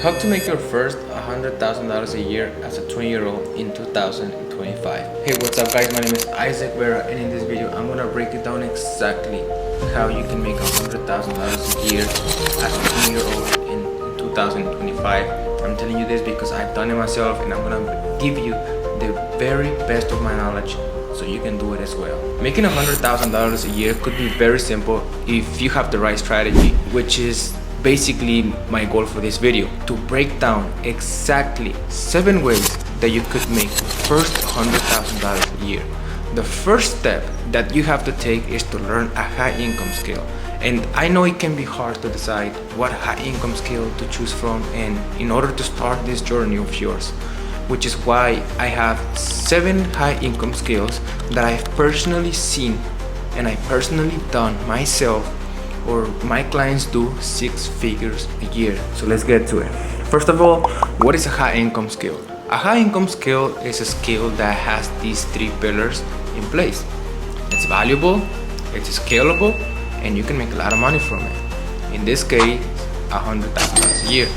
How to make your first $100,000 a year as a 20-year-old in 2025. Hey, what's up guys? My name is Isaac Vera, and in this video I'm gonna break it down exactly how you can make $100,000 a year as a 20-year-old in 2025. I'm telling you this because I've done it myself, and I'm gonna give you the very best of my knowledge so you can do it as well. Making $100,000 a year could be very simple if you have the right strategy, which is basically my goal for this video, to break down exactly 7 ways that you could make the first $100,000 a year. The first step that you have to take is to learn a high income skill. And I know it can be hard to decide what high income skill to choose from, and in order to start this journey of yours, which is why I have 7 high income skills that I've personally seen and I personally done myself, or my clients do 6 figures a year. So let's get to it. First of all, what is a high income skill? A high income skill is a skill that has these 3 pillars in place. It's valuable, it's scalable, and you can make a lot of money from it. In this case, $100,000 a year.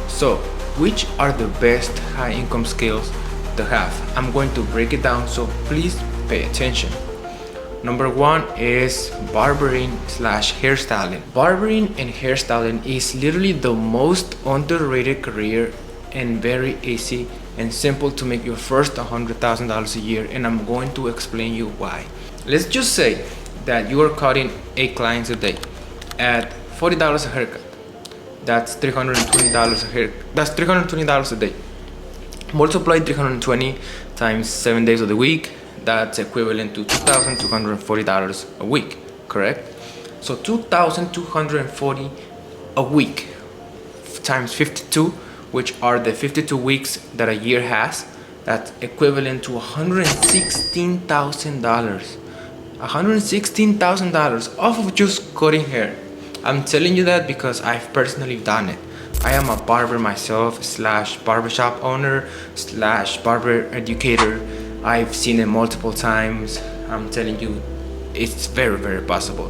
So which are the best high income skills to have? I'm going to break it down, so please pay attention. Number 1 is barbering / hairstyling. Barbering and hairstyling is literally the most underrated career, and very easy and simple to make your first $100,000 a year, and I'm going to explain you why. Let's just say that you are cutting 8 clients a day at $40 a haircut. That's $320 a hair. That's $320 a day. Multiply 320 times 7 days of the week. That's equivalent to $2,240 a week, correct? So $2,240 a week times 52, which are the 52 weeks that a year has, that's equivalent to $116,000. $116,000 off of just cutting hair. I'm telling you that because I've personally done it. I am a barber myself / barbershop owner / barber educator. I've seen it multiple times. I'm telling you, it's very, very possible.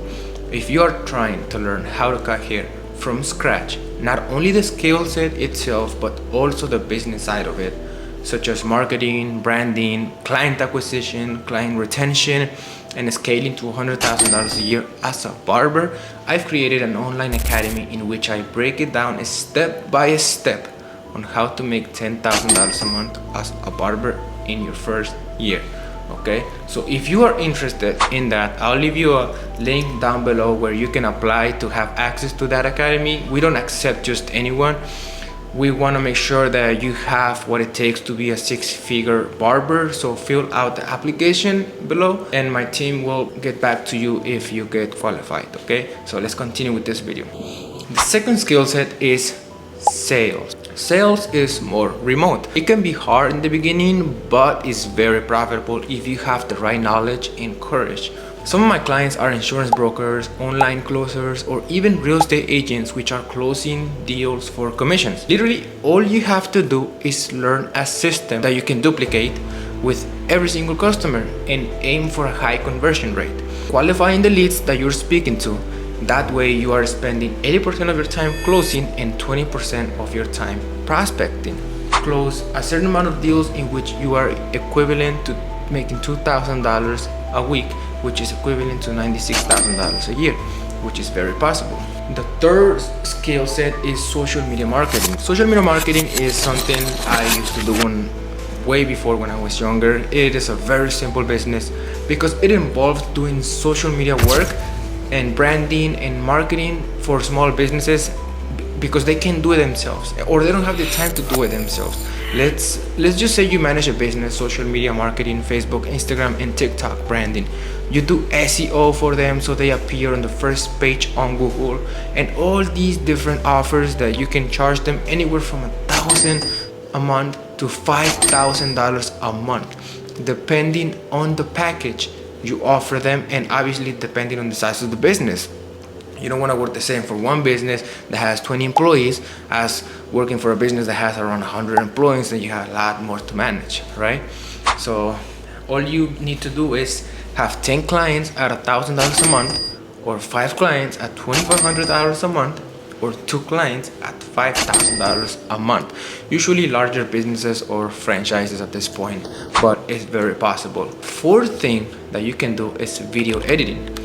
If you are trying to learn how to cut hair from scratch, not only the skill set itself, but also the business side of it, such as marketing, branding, client acquisition, client retention, and scaling to $100,000 a year as a barber, I've created an online academy in which I break it down step by step on how to make $10,000 a month as a barber in your first year. Okay, so if you are interested in that, I'll leave you a link down below where you can apply to have access to that academy. We don't accept just anyone. We want to make sure that you have what it takes to be a 6-figure barber. So fill out the application below, and my team will get back to you if you get qualified. Okay, so let's continue with this video. The second skill set is sales. Sales is more remote. It can be hard in the beginning, but it's very profitable if you have the right knowledge and courage. Some of my clients are insurance brokers, online closers, or even real estate agents, which are closing deals for commissions. Literally, all you have to do is learn a system that you can duplicate with every single customer and aim for a high conversion rate. Qualifying the leads that you're speaking to. That way you are spending 80% of your time closing and 20% of your time prospecting. Close a certain amount of deals in which you are equivalent to making $2,000 a week, which is equivalent to $96,000 a year, which is very possible. The third skill set is social media marketing. Social media marketing is something I used to do way before when I was younger. It is a very simple business because it involves doing social media work and branding and marketing for small businesses because they can do it themselves, or they don't have the time to do it themselves. Let's just say you manage a business, social media marketing, Facebook, Instagram, and TikTok branding. You do SEO for them so they appear on the first page on Google, and all these different offers that you can charge them anywhere from $1,000 a month to $5,000 a month, depending on the package you offer them, and obviously depending on the size of the business. You don't want to work the same for one business that has 20 employees as working for a business that has around 100 employees, and you have a lot more to manage, right? So all you need to do is have 10 clients at $1,000 a month, or 5 clients at $2,500 a month, or 2 clients at $5,000 a month. Usually larger businesses or franchises at this point, but it's very possible. Fourth thing that you can do is video editing.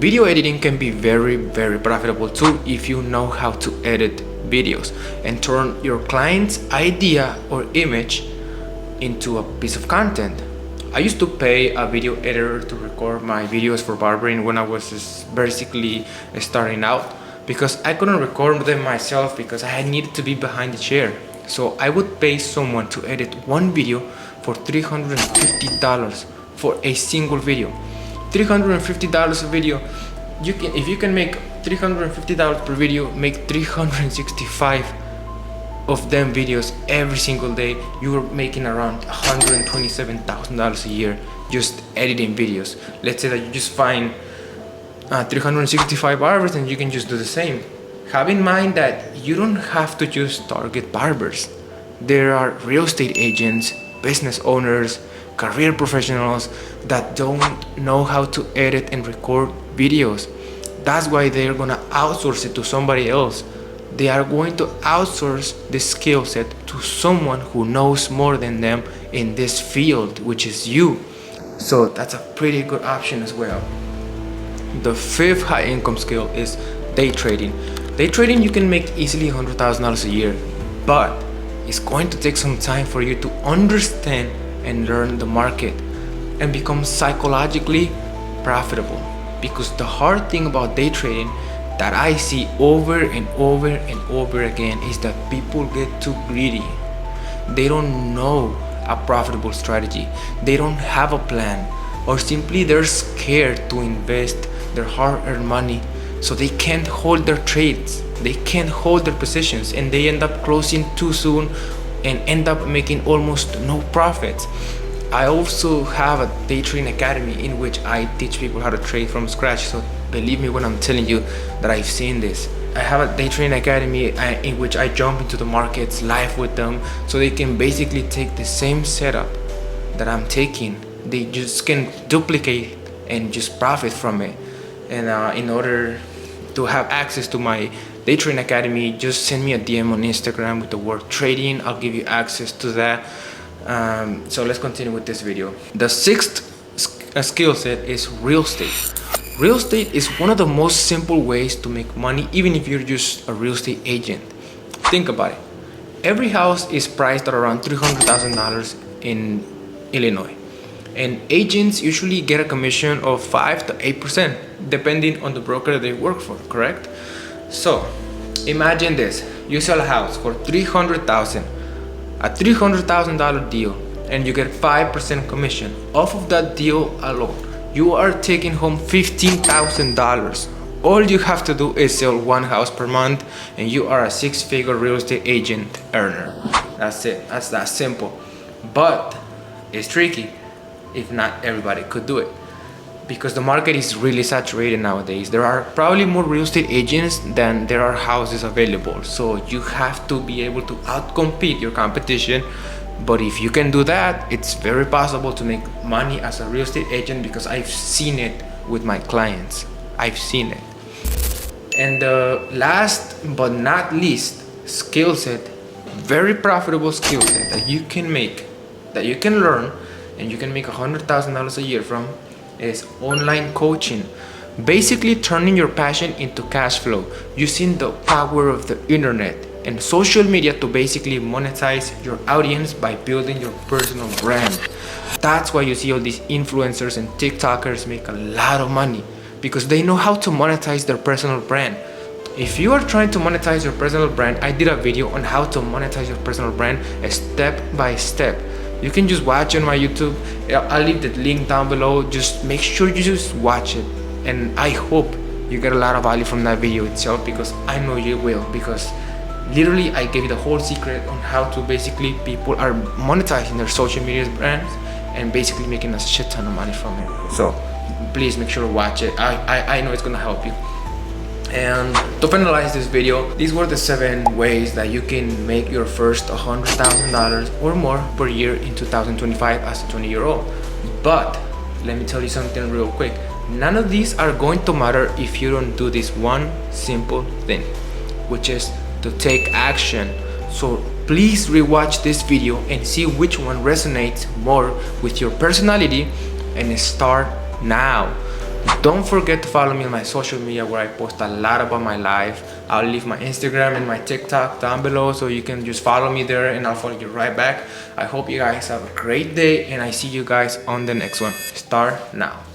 Video editing can be very profitable too if you know how to edit videos and turn your client's idea or image into a piece of content. I used to pay a video editor to record my videos for barbering when I was just basically starting out, because I couldn't record them myself because I needed to be behind the chair. So I would pay someone to edit one video for $350 for a single video. $350 a video. If you can make $350 per video, make 365 of them videos every single day, you're making around $127,000 a year just editing videos. Let's say that you just find 365 barbers and you can just do the same. Have in mind that you don't have to just target barbers. There are real estate agents, business owners, career professionals that don't know how to edit and record videos. That's why they're gonna outsource it to somebody else. They are going to outsource the skill set to someone who knows more than them in this field, which is you. So that's a pretty good option as well. The fifth high income skill is day trading. Day trading, you can make easily $100,000 a year, but it's going to take some time for you to understand and learn the market and become psychologically profitable. Because the hard thing about day trading that I see over and over again is that people get too greedy. They don't know a profitable strategy. They don't have a plan, or simply they're scared to invest their hard-earned money, so they can't hold their trades. They can't hold their positions, and they end up closing too soon and end up making almost no profits. I also have a day trading academy in which I teach people how to trade from scratch. So believe me when I'm telling you that I've seen this. I have a day trading academy in which I jump into the markets live with them, so they can basically take the same setup that I'm taking. They just can duplicate and just profit from it. And in order to have access to my day trading academy, just send me a DM on Instagram with the word trading. I'll give you access to that. So let's continue with this video. The sixth skill set is real estate. Real estate is one of the most simple ways to make money, even if you're just a real estate agent. Think about it. Every house is priced at around $300,000 in Illinois, and agents usually get a commission of 5 to 8% depending on the broker they work for, correct? So imagine this: you sell a house for $300,000, a $300,000 deal, and you get 5% commission off of that deal alone. You are taking home $15,000. All you have to do is sell one house per month, and you are a six-figure real estate agent earner. That's it. That's that simple. But it's tricky. If not everybody could do it, because the market is really saturated nowadays. There are probably more real estate agents than there are houses available. So you have to be able to outcompete your competition. But if you can do that, it's very possible to make money as a real estate agent, because I've seen it with my clients. I've seen it. And the last but not least skill set, very profitable skill set that you can make, that you can learn, and you can make $100,000 a year from, is online coaching. Basically turning your passion into cash flow using the power of the internet and social media to basically monetize your audience by building your personal brand. That's why you see all these influencers and TikTokers make a lot of money, because they know how to monetize their personal brand. If you are trying to monetize your personal brand, I did a video on how to monetize your personal brand step by step. You can just watch on my YouTube. I'll leave the link down below. Just make sure you just watch it, and I hope you get a lot of value from that video itself, because I know you will, because literally I gave you the whole secret on how to basically people are monetizing their social media brands and basically making a shit ton of money from it. So please make sure to watch it. I know it's gonna help you. And to finalize this video, these were the 7 ways that you can make your first $100,000 or more per year in 2025 as a 20-year-old. But let me tell you something real quick. None of these are going to matter if you don't do this one simple thing. which is to take action. So please rewatch this video and see which one resonates more with your personality and start now. Don't forget to follow me on my social media where I post a lot about my life. I'll leave my Instagram and my TikTok down below so you can just follow me there and I'll follow you right back. I hope you guys have a great day and I see you guys on the next one. Start now.